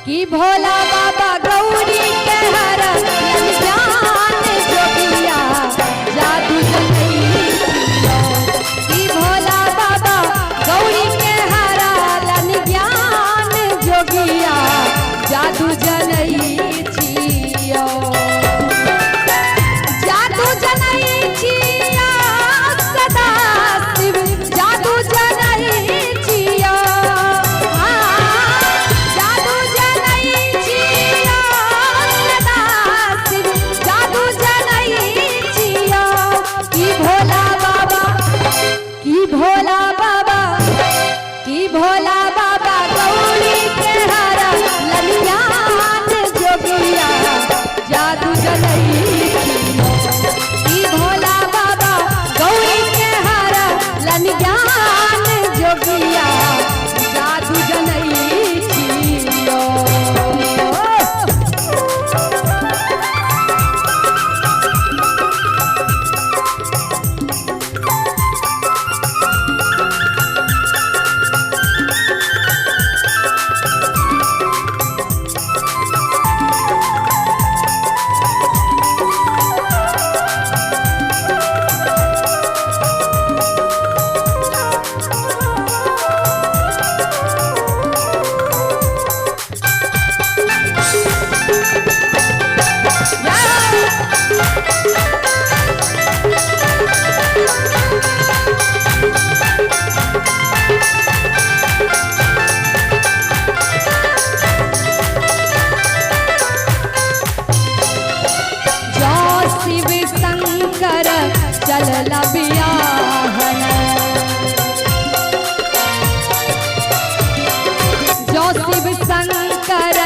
की भोला बाबा गौरी के हर ज्ञान जोगिया जादू जनई की भोला बाबा गौरी के हर ज्ञान जोगिया जादू जनई छियो जादू जनई छिया सदा शिव जादू जनई छिया जादू जनई छिया सदा शिव जादू जनई छिया की भोला बाबा गौरी के हर ललियान जोगिया जादू जनई की भोला बाबा गौरी के हर ललियान जोगिया जादू जनई छियो चलला बियाहन जो शिव शंकर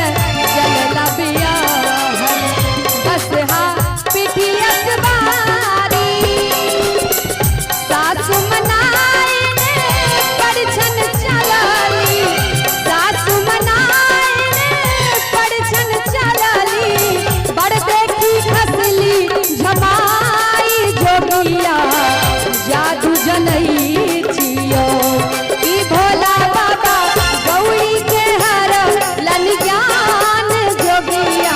चलला बियाहन बसहा पिठिया सवारी सासु मनाए ने परछन चलली सासु मनाए ने परछन चलली बड़ देखी खसली झमाई जोगिया जादू जनई छियो की भोला बाबा गौरी के हर ललियान जोगिया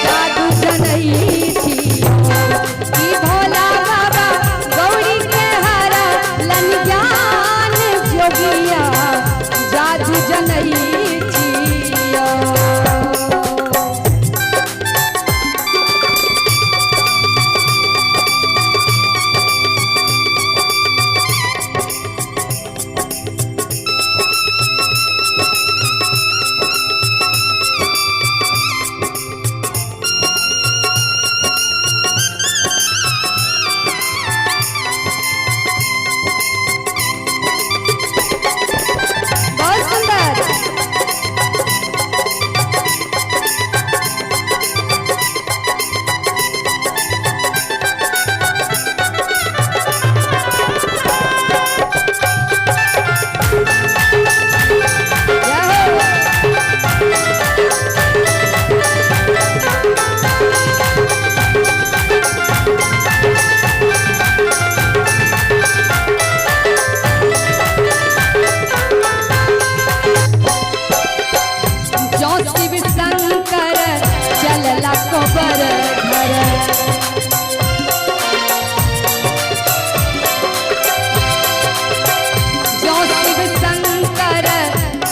जादू जनई छियो की भोला बाबा गौरी के हर ललियान जोगिया जादू जनई छियो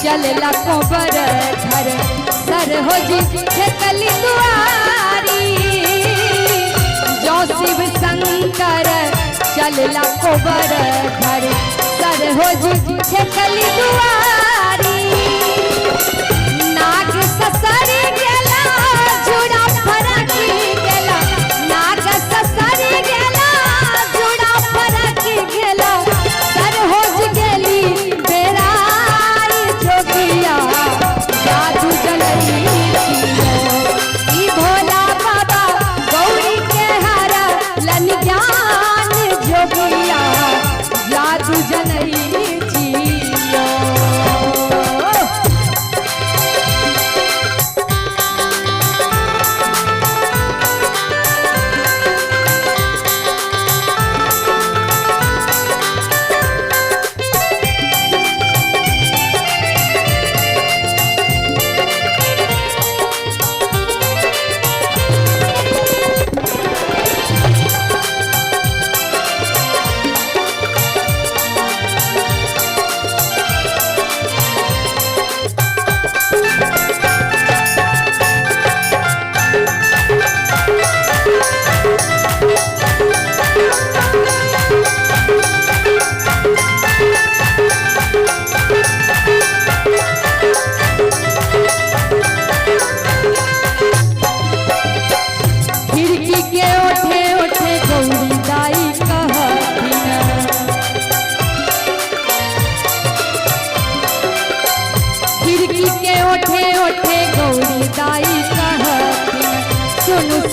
चलला कोबर घर सर हो जी कली दुआरी जो शिव शंकर चलला कोबर घर सर हो जी कली दुआरी नाग ससरी गेला जुड़ा फरकी गेला नाग ससरी गेला जुड़ा फरकी गेला सर हो जी गेली बेरा जादू जनई की भोला बाबा गौरी के हर ललियान जोगिया जादू जनई छियो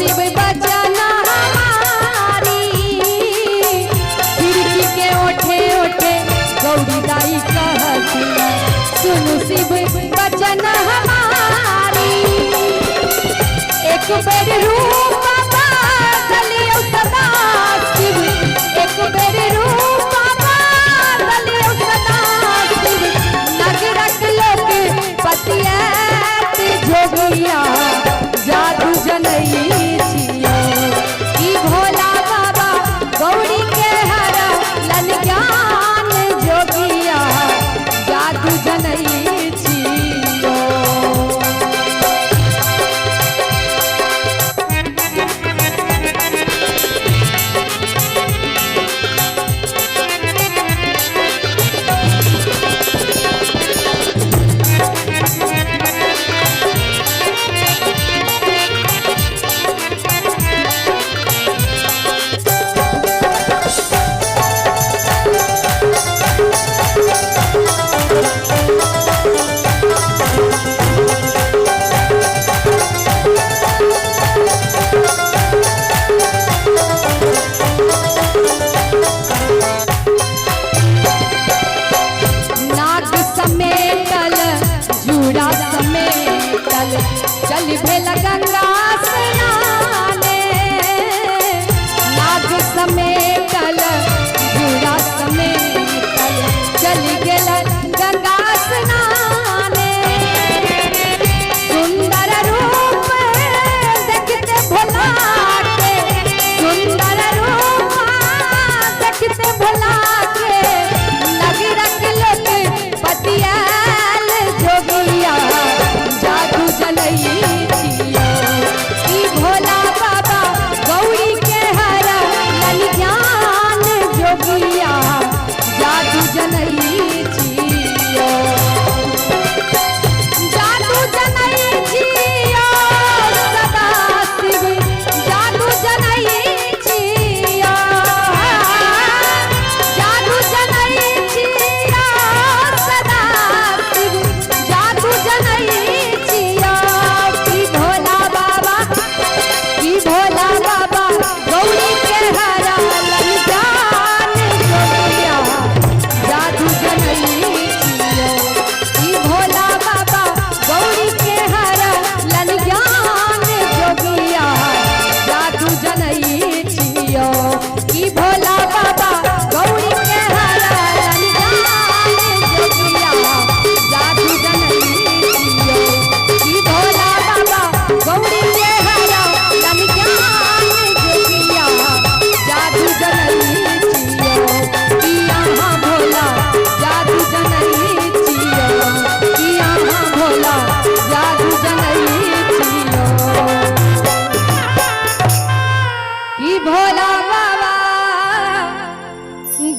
शिव बचन हमारी खिड़की के ओठे ओठे गौरी दाई कहती सुनु शिव बचन हमारी एक बेर रूप बदलियो सदा शिव एक बेर रूप बदलियो सदा शिव नगरक लोक पतियत जोगिया जादू जनई छियो ई भोला बाबा गौरी के हर लन ज्ञान जोगिया जादू जनई छियो। चल भेल गंगा स्नाने नाग समेटल जूड़ा समेटल चल गेल गंगा स्नाने सुंदर रूप देखते भोला के सुंदर रूप देखते भोला के नगरक लोक पतियाल जोगिया जादू जनई छियो ई भोला बाबा गौरी के हर लन ज्ञान जोगिया जादू जनई छियो जादू जनई छियो सदा शिव जादू जनई छियो जादू जनई छियो सदा शिव जादू जनई भोला बाबा गौरी के हरा लन ज्ञान जोगिया जादू जनई छियो ई भोला बाबा गौरी के हरा लन ज्ञान जोगिया जादू जनई छियो ई भोला बाबा गौरी के हरा लन ज्ञान जोगिया जादू जनई छियो ई भोला बाबा गौरी के हरा लन ज्ञान जोगिया जादू जनई छियो कि यहाँ भोला जादू जनई छियो कि यहाँ भोला जादू जनई छियो कि भोला बाबा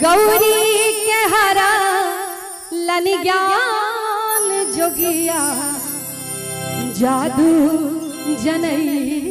गौरी के हरा लन ज्ञान जोगिया जादू जनई